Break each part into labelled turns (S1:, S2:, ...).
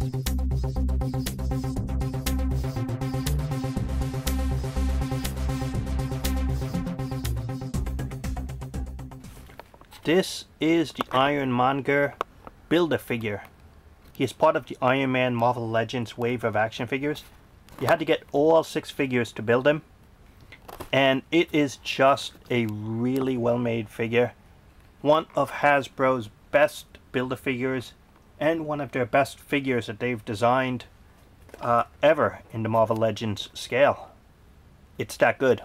S1: This is the Iron Monger Build-A-Figure. He is part of the Iron Man Marvel Legends wave of action figures. You had to get all 6 figures to build him. And it is just a really well-made figure. One of Hasbro's best Build-A-Figures and one of their best figures that they've designed ever in the Marvel Legends scale. It's that good.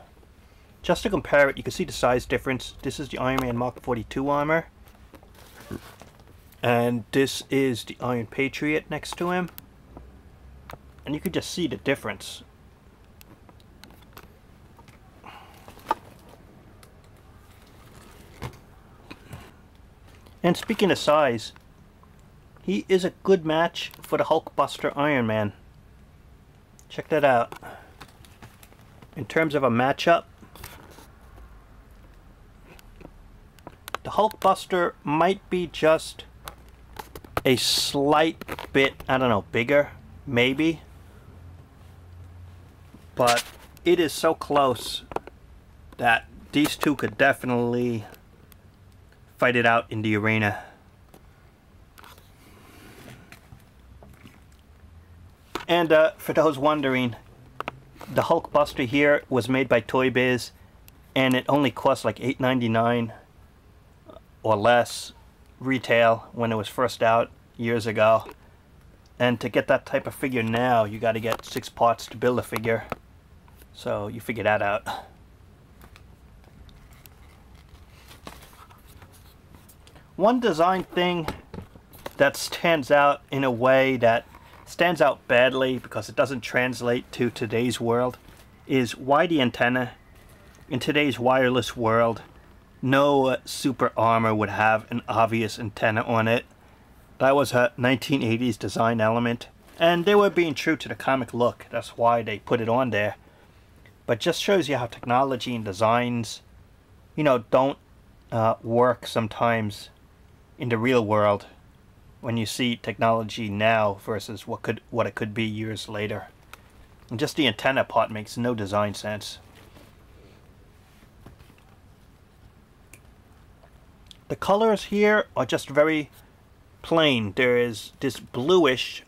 S1: Just to compare it, you can see the size difference. This is the Iron Man Mark 42 armor. And this is the Iron Patriot next to him. And you can just see the difference. And speaking of size, he is a good match for the Hulkbuster Iron Man. Check that out. In terms of a matchup, the Hulkbuster might be just a slight bit, I don't know, bigger, maybe. But it is so close that these two could definitely fight it out in the arena. And for those wondering, the Hulkbuster here was made by Toy Biz, and it only cost like $8.99 or less retail when it was first out years ago. And to get that type of figure now, you got to get 6 parts to build a figure. So you figure that out. One design thing that stands out in a way that stands out badly because it doesn't translate to today's world is why the antenna. In today's wireless world, no super armor would have an obvious antenna on it. That was a 1980s design element, and they were being true to the comic look. That's why they put it on there. But just shows you how technology and designs, you know, don't work sometimes in the real world when you see technology now versus what it could be years later. And just the antenna part makes no design sense. The colors here are just very plain. There is this bluish,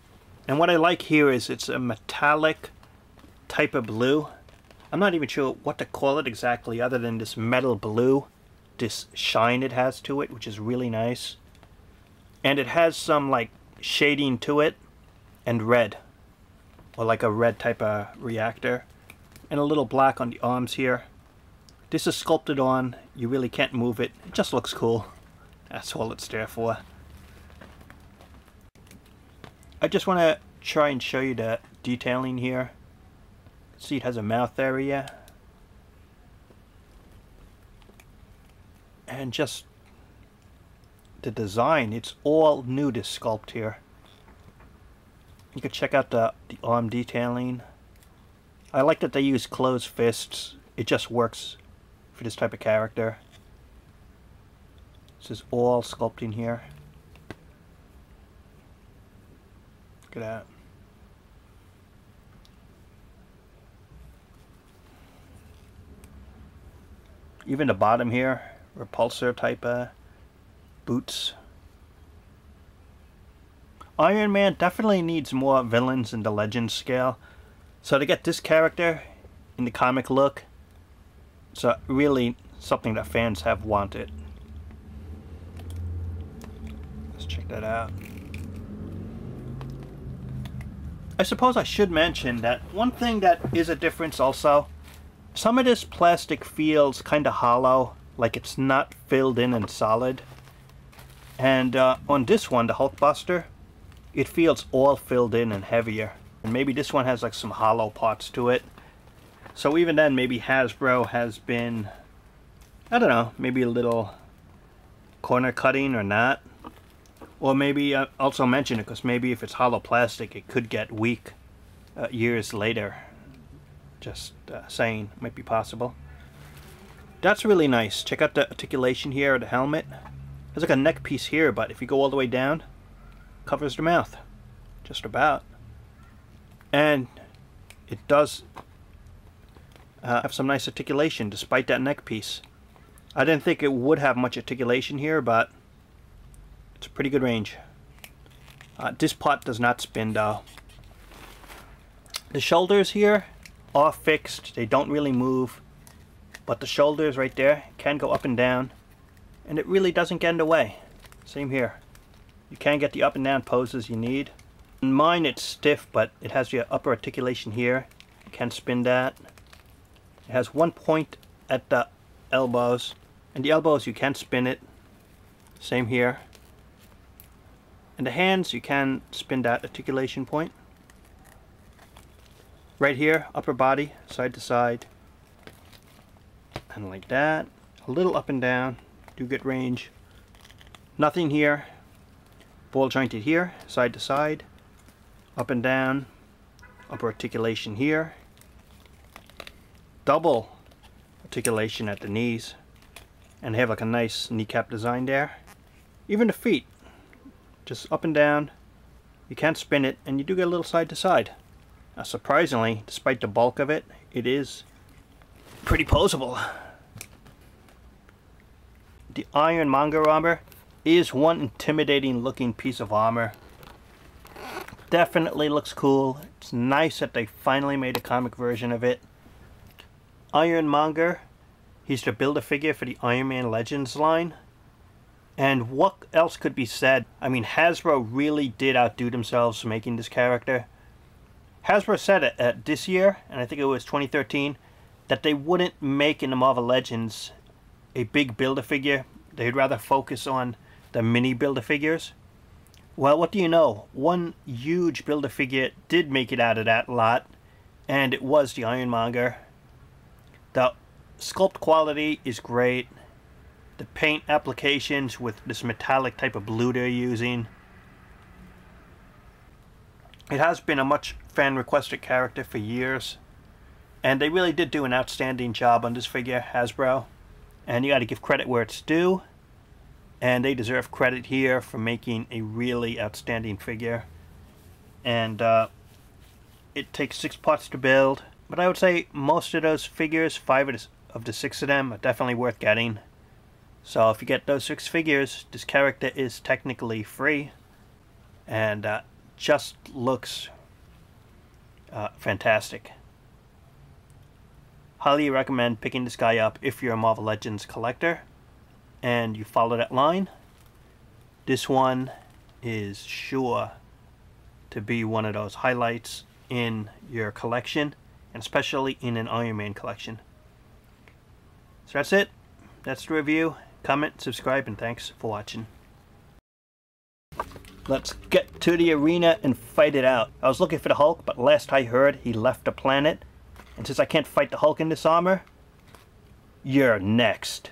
S1: and what I like here is it's a metallic type of blue. I'm not even sure what to call it exactly other than this metal blue, this shine it has to it, which is really nice. And it has some like shading to it, and red, or like a red type of reactor, and a little black on the arms here. This is sculpted on, you really can't move it, it just looks cool. That's all it's there for. I just want to try and show you the detailing here. See, it has a mouth area. And just the design, it's all new to sculpt here. You can check out the arm detailing. I like that they use closed fists. It just works for this type of character. This is all sculpting here. Look at that. Even the bottom here, repulsor type boots. Iron Man definitely needs more villains in the Legends scale. So to get this character in the comic look, it's really something that fans have wanted. Let's check that out. I suppose I should mention that one thing that is a difference also, some of this plastic feels kind of hollow, like it's not filled in and solid. And on this one, the Hulkbuster, it feels all filled in and heavier. And maybe this one has like some hollow parts to it. So even then, maybe Hasbro has been, I don't know, maybe a little corner cutting or not. Or maybe also mention it because maybe if it's hollow plastic, it could get weak years later. Just saying, might be possible. That's really nice. Check out the articulation here of the helmet. There's like a neck piece here, but if you go all the way down, covers the mouth. just about. And it does have some nice articulation despite that neck piece. I didn't think it would have much articulation here, but it's a pretty good range. This part does not spin though. The shoulders here are fixed. They don't really move. But the shoulders right there can go up and down. And it really doesn't get in the way. Same here. You can get the up and down poses you need. In mine it's stiff, but it has your upper articulation here. You can spin that. It has one point at the elbows. And the elbows you can spin it. Same here. And the hands you can spin that articulation point. Right here, upper body, side to side. And like that. A little up and down. Do get range. Nothing here. Ball jointed here, side to side. Up and down. Upper articulation here. Double articulation at the knees. And have like a nice kneecap design there. Even the feet. Just up and down. You can spin it, and you do get a little side to side. Now, surprisingly, despite the bulk of it, it is pretty poseable. The Iron Monger armor is one intimidating looking piece of armor. Definitely looks cool. It's nice that they finally made a comic version of it. Iron Monger, he's the Build-A-Figure for the Iron Man Legends line. And what else could be said? I mean, Hasbro really did outdo themselves making this character. Hasbro said it this year, and I think it was 2013, that they wouldn't make in the Marvel Legends a big Build-A-Figure. They'd rather focus on the mini Build-A-Figures. Well, what do you know? One huge Build-A-Figure did make it out of that lot, and it was the Iron Monger. The sculpt quality is great. The paint applications with this metallic type of blue they're using. It has been a much fan requested character for years. And they really did do an outstanding job on this figure, Hasbro. And you got to give credit where it's due. And they deserve credit here for making a really outstanding figure. And it takes 6 parts to build. But I would say most of those figures, 5 of the 6 of them, are definitely worth getting. So if you get those 6 figures, this character is technically free. And just looks fantastic. Highly recommend picking this guy up if you're a Marvel Legends collector and you follow that line. This one is sure to be one of those highlights in your collection, and especially in an Iron Man collection. So that's it. That's the review. Comment, subscribe, and thanks for watching. Let's get to the arena and fight it out. I was looking for the Hulk, but last I heard, he left the planet. And since I can't fight the Hulk in this armor, you're next.